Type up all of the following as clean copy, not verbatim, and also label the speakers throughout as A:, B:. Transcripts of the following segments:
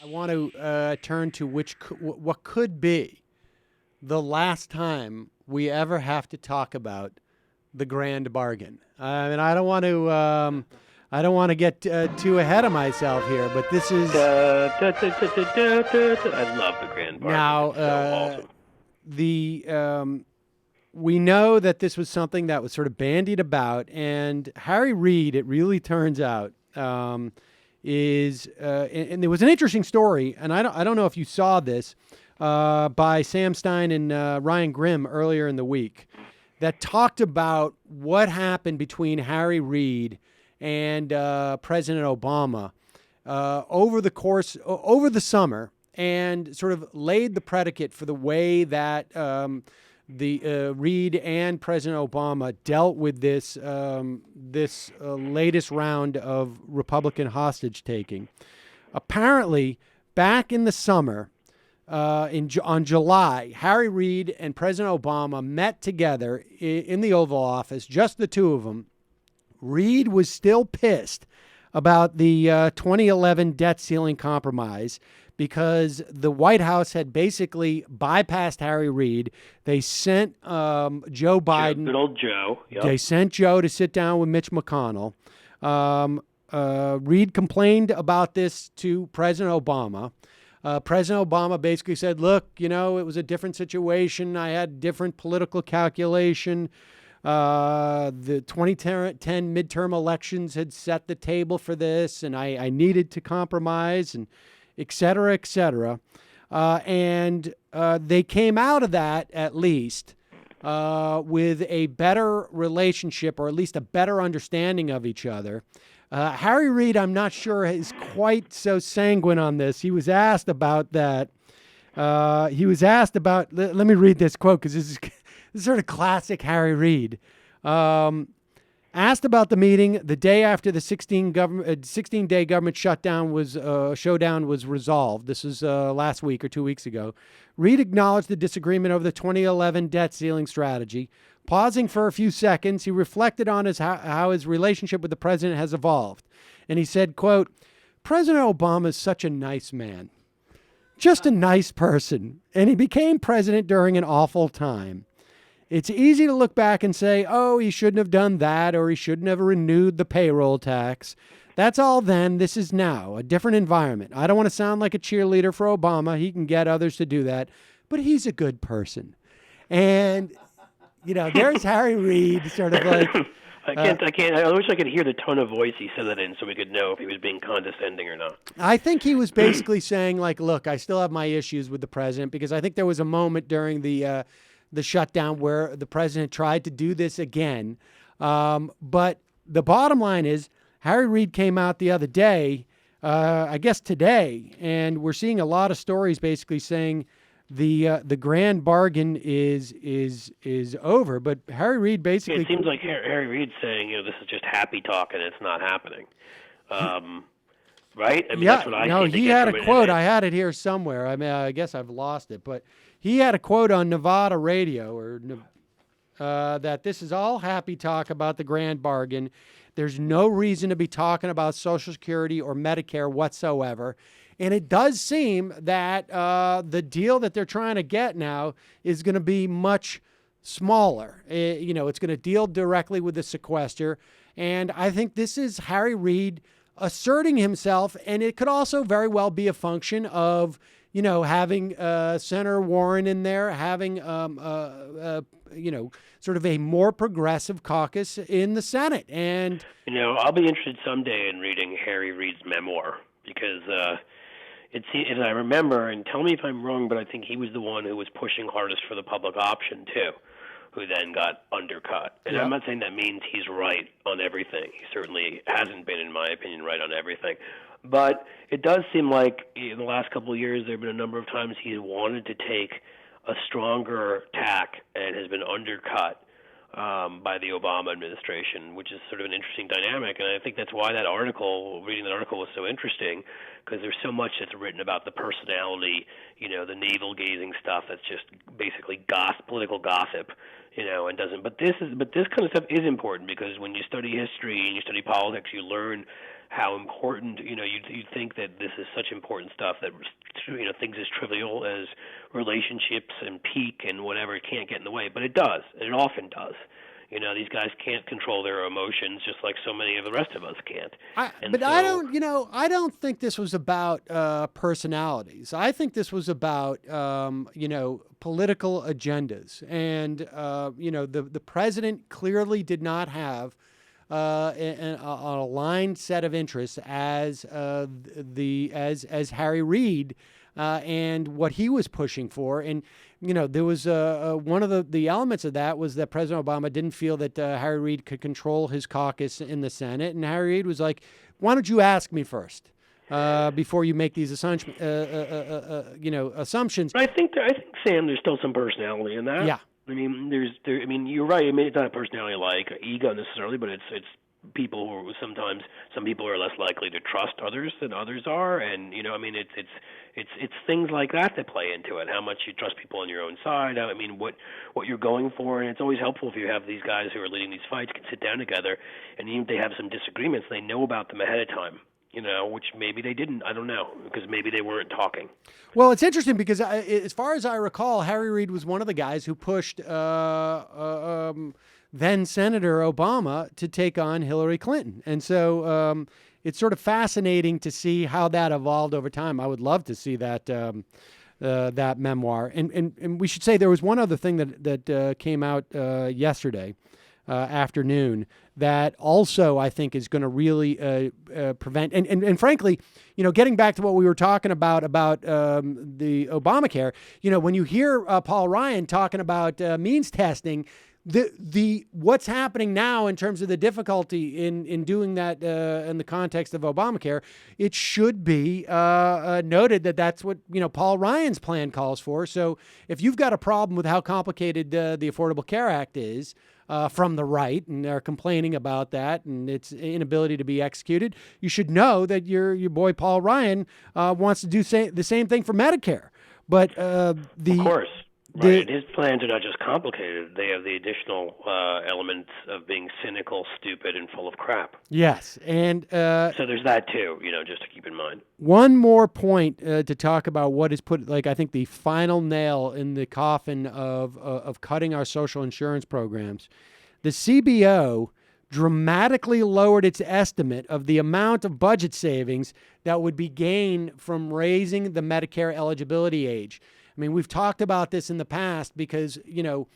A: I want to turn to what could be the last time we ever have to talk about the grand bargain. And I don't want to get too ahead of myself here, but this is
B: I love the grand bargain.
A: now
B: It's so awesome.
A: we know that this was something that was sort of bandied about, and Harry Reid, it really turns out, and there was an interesting story, and I don't know if you saw this, by Sam Stein and Ryan Grimm earlier in the week, that talked about what happened between Harry Reid and President Obama over the summer, and sort of laid the predicate for the way that the Reid and President Obama dealt with this latest round of Republican hostage taking. Apparently, back in the summer, on July, Harry Reid and President Obama met together in the Oval Office, just the two of them. Reid was still pissed about the 2011 debt ceiling compromise because the White House had basically bypassed Harry Reid. They sent Joe Biden.
B: Good old Joe. Yep.
A: They sent Joe to sit down with Mitch McConnell. Reid complained about this to President Obama. President Obama basically said, look, it was a different situation. I had different political calculation. The 2010 midterm elections had set the table for this, and I needed to compromise, and et cetera, et cetera. And they came out of that, at least, with a better relationship, or at least a better understanding of each other. Harry Reid, I'm not sure, is quite so sanguine on this. He was asked about that. Let me read this quote, because this is sort of classic Harry Reid. Asked about the meeting the day after the 16-day government showdown was resolved. This was last week or 2 weeks ago. Reid acknowledged the disagreement over the 2011 debt ceiling strategy. Pausing for a few seconds, he reflected on how his relationship with the president has evolved. And he said, quote, President Obama is such a nice man. Just a nice person. And he became president during an awful time. It's easy to look back and say, oh, he shouldn't have done that, or he shouldn't have renewed the payroll tax. That's all then. This is now a different environment. I don't want to sound like a cheerleader for Obama. He can get others to do that, but he's a good person. And, there's Harry Reid sort of like...
B: I wish I could hear the tone of voice he said that in so we could know if he was being condescending or not.
A: I think he was basically saying, like, look, I still have my issues with the president, because I think there was a moment during the shutdown where the president tried to do this again. But the bottom line is, Harry Reid came out the other day, I guess today, and we're seeing a lot of stories basically saying the grand bargain is over. But Harry Reid basically...
B: It seems like Harry Reid's saying, this is just happy talk and it's not happening. Right? I mean, that's what I
A: no,
B: think
A: he had a quote. I had it here somewhere. I mean, I guess I've lost it, but he had a quote on Nevada radio that this is all happy talk about the grand bargain. There's no reason to be talking about Social Security or Medicare whatsoever. And it does seem that the deal that they're trying to get now is going to be much smaller. It's going to deal directly with the sequester. And I think this is Harry Reid asserting himself, and it could also very well be a function of, having Senator Warren in there, having, sort of a more progressive caucus in the Senate. And,
B: I'll be interested someday in reading Harry Reid's memoir, because as I remember, and tell me if I'm wrong, but I think he was the one who was pushing hardest for the public option, too, who then got undercut. And I'm not saying that means he's right on everything. He certainly hasn't been, in my opinion, right on everything. But it does seem like in the last couple of years there have been a number of times he wanted to take a stronger tack and has been undercut by the Obama administration, which is sort of an interesting dynamic. And I think that's why reading that article was so interesting, because there's so much that's written about the personality, the navel-gazing stuff that's just basically political gossip, and doesn't. But this kind of stuff is important, because when you study history and you study politics, you learn how important, you'd think that this is such important stuff that, things as trivial as relationships and peak and whatever can't get in the way, but it does, and it often does. These guys can't control their emotions just like so many of the rest of us can't.
A: I don't think this was about personalities. I think this was about, political agendas. And, the president clearly did not have an aligned set of interests as Harry Reid and what he was pushing for. And there was one of the elements of that was that President Obama didn't feel that Harry Reid could control his caucus in the Senate, and Harry Reid was like, "Why don't you ask me first before you make these assumptions?"
B: But I think Sam, there's still some personality in that.
A: Yeah.
B: I mean, you're right. I mean, it's not a personality like ego necessarily, but it's people who sometimes some people are less likely to trust others than others are, and it's things like that play into it. How much you trust people on your own side. What you're going for, and it's always helpful if you have these guys who are leading these fights can sit down together, and even if they have some disagreements, they know about them ahead of time. Which maybe they didn't. I don't know, because maybe they weren't talking.
A: Well, it's interesting because as far as I recall, Harry Reid was one of the guys who pushed then Senator Obama to take on Hillary Clinton. And so it's sort of fascinating to see how that evolved over time. I would love to see that that memoir. And we should say there was one other thing that came out yesterday afternoon that also I think is going to really prevent and frankly, getting back to what we were talking about the Obamacare, when you hear Paul Ryan talking about means testing, the what's happening now in terms of the difficulty in doing that in the context of Obamacare, it should be noted that that's what Paul Ryan's plan calls for. So if you've got a problem with how complicated the Affordable Care Act is from the right, and they're complaining about that and its inability to be executed, you should know that your boy Paul Ryan wants to do the same thing for Medicare. But
B: of course. Right. His plans are not just complicated. They have the additional elements of being cynical, stupid, and full of crap.
A: Yes. And
B: so there's that, too, just to keep in mind.
A: One more point to talk about what is put, I think, the final nail in the coffin of cutting our social insurance programs. The CBO dramatically lowered its estimate of the amount of budget savings that would be gained from raising the Medicare eligibility age. I mean, we've talked about this in the past because, you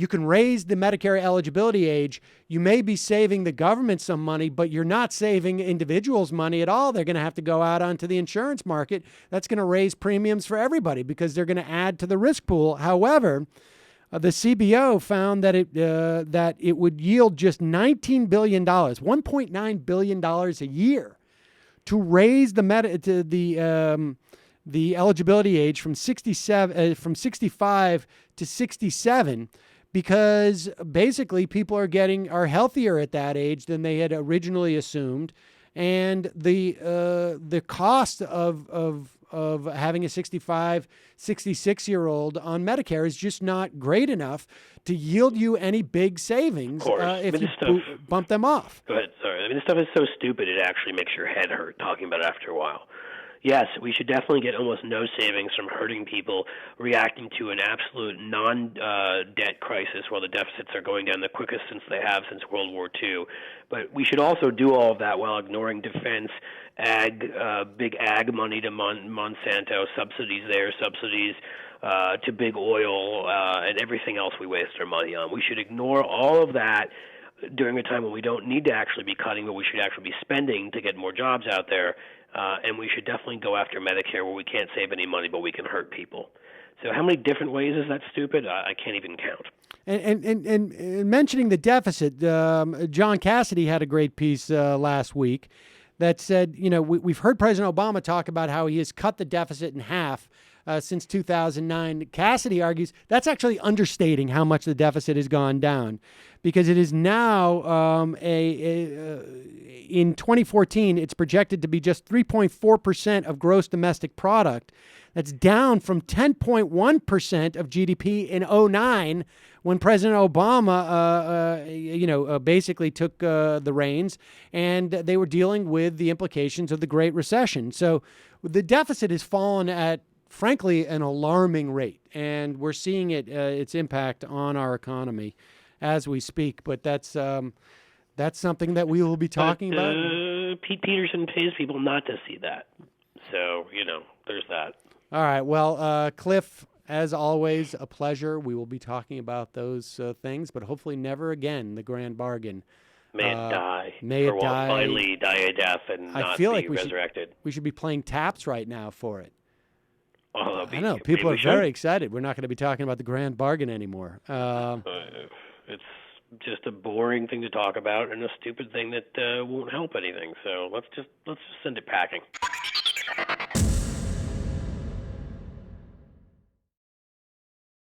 A: can raise the Medicare eligibility age. You may be saving the government some money, but you're not saving individuals money at all. They're going to have to go out onto the insurance market. That's going to raise premiums for everybody because they're going to add to the risk pool. However, the CBO found that it would yield just $19 billion, $1.9 billion a year to raise the eligibility age from 65 to 67, because basically people are healthier at that age than they had originally assumed, and the cost of having a 65, 66-year-old on Medicare is just not great enough to yield you any big savings if you bump them off.
B: Go ahead. Sorry. This stuff is so stupid it actually makes your head hurt talking about it after a while. Yes, we should definitely get almost no savings from hurting people reacting to an absolute non-debt crisis while the deficits are going down the quickest they have since World War II. But we should also do all of that while ignoring defense, big ag money to Monsanto, subsidies to big oil, and everything else we waste our money on. We should ignore all of that during a time when we don't need to actually be cutting, but we should actually be spending to get more jobs out there. And we should definitely go after Medicare where we can't save any money, but we can hurt people. So how many different ways is that stupid? I can't even count.
A: And mentioning the deficit, John Cassidy had a great piece last week that said, we've heard President Obama talk about how he has cut the deficit in half since 2009. Cassidy argues that's actually understating how much the deficit has gone down, because it is now in 2014, it's projected to be just 3.4% of gross domestic product. That's down from 10.1% of GDP in 2009, when President Obama, basically took the reins, and they were dealing with the implications of the Great Recession. So the deficit has fallen at, frankly, an alarming rate, and we're seeing its impact on our economy as we speak. But that's something that we will be talking about.
B: Pete Peterson pays people not to see that. So, there's that.
A: All right. Well, Cliff, as always, a pleasure. We will be talking about those things, but hopefully never again the grand bargain.
B: May it die.
A: May it die.
B: Finally die a death and not be resurrected.
A: We should be playing taps right now for it.
B: Oh,
A: I know. People are very excited. We're not going to be talking about the grand bargain anymore.
B: It's just a boring thing to talk about and a stupid thing that won't help anything. So let's just send it packing.